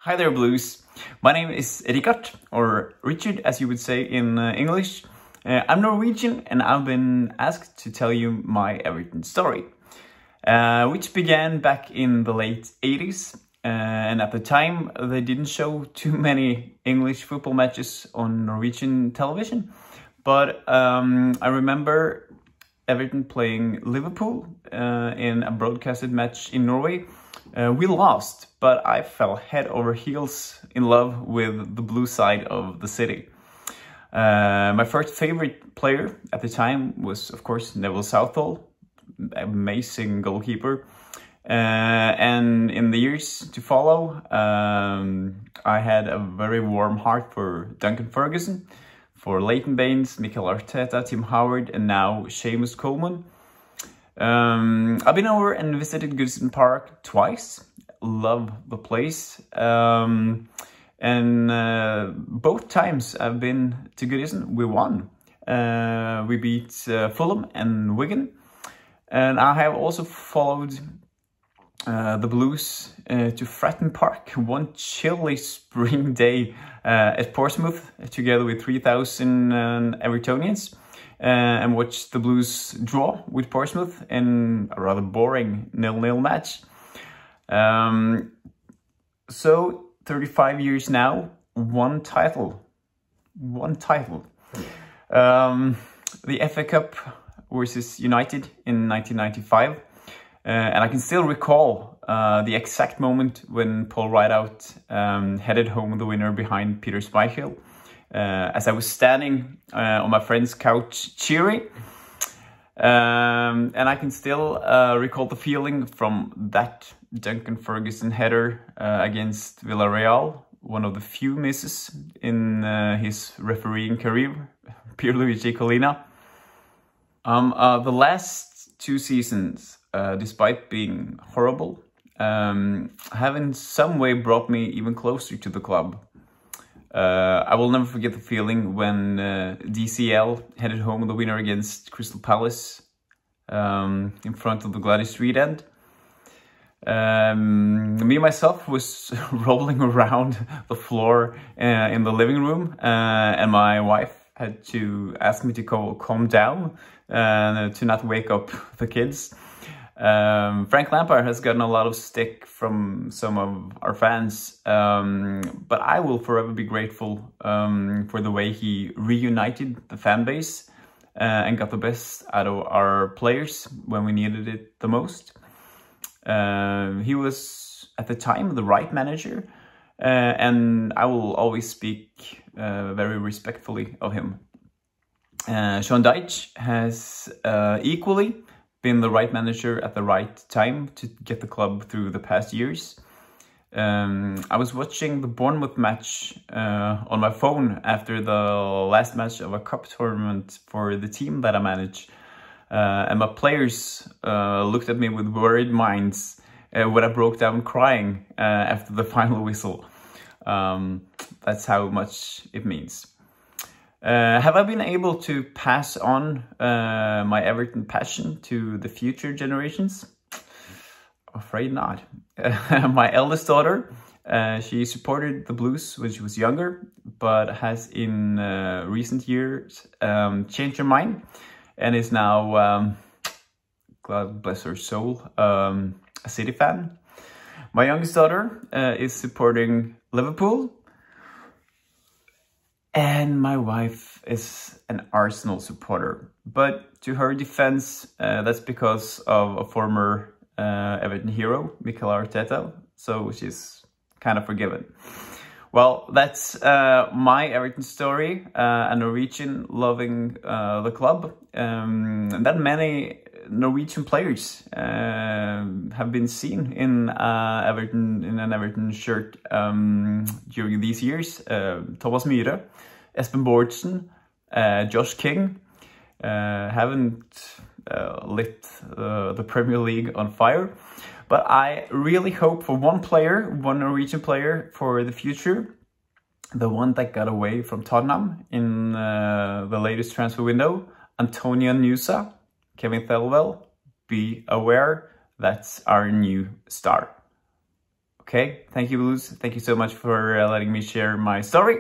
Hi there, Blues. My name is Richard, or Richard as you would say in English. I'm Norwegian and I've been asked to tell you my Everton story, which began back in the late 80s. And at the time, they didn't show too many English football matches on Norwegian television. But I remember Everton playing Liverpool in a broadcasted match in Norway. We lost, but I fell head over heels in love with the blue side of the city. My first favorite player at the time was, of course, Neville Southall, amazing goalkeeper. And in the years to follow, I had a very warm heart for Duncan Ferguson, for Leighton Baines, Mikel Arteta, Tim Howard, and now Seamus Coleman. I've been over and visited Goodison Park twice. Love the place. And both times I've been to Goodison, we won. We beat Fulham and Wigan. And I have also followed the Blues to Fratton Park one chilly spring day at Portsmouth, together with 3,000 Evertonians. And watched the Blues draw with Portsmouth in a rather boring 0-0 match. So 35 years now, one title. The FA Cup versus United in 1995. And I can still recall the exact moment when Paul Rideout headed home the winner behind Peter Schmeichel. As I was standing on my friend's couch cheering. And I can still recall the feeling from that Duncan Ferguson header against Villarreal, one of the few misses in his refereeing career, Pierluigi Collina. The last two seasons, despite being horrible, have in some way brought me even closer to the club. I will never forget the feeling when DCL headed home the winner against Crystal Palace in front of the Gladys Street end. Me myself was rolling around the floor in the living room, and my wife had to ask me to calm down to not wake up the kids. Frank Lampard has gotten a lot of stick from some of our fans, but I will forever be grateful for the way he reunited the fan base and got the best out of our players when we needed it the most. He was, at the time, the right manager, and I will always speak very respectfully of him. Sean Dyche has equally been the right manager at the right time to get the club through the past years. I was watching the Bournemouth match on my phone after the last match of a cup tournament for the team that I manage. And my players looked at me with worried minds when I broke down crying after the final whistle. That's how much it means. Have I been able to pass on my Everton passion to the future generations? Afraid not. My eldest daughter, she supported the Blues when she was younger, but has in recent years changed her mind and is now, God bless her soul, a City fan. My youngest daughter is supporting Liverpool. And my wife is an Arsenal supporter. But to her defense, that's because of a former Everton hero, Mikel Arteta. So she's kind of forgiven. Well, that's my Everton story. A Norwegian loving the club. And that many Norwegian players have been seen in an Everton shirt during these years. Thomas Myhre, Espen Bårdsen, Josh King haven't lit the Premier League on fire. But I really hope for one player, one Norwegian player for the future. The one that got away from Tottenham in the latest transfer window, Antonio Nusa. Kevin Thelwell, be aware, that's our new star. Okay, thank you, Luz. Thank you so much for letting me share my story.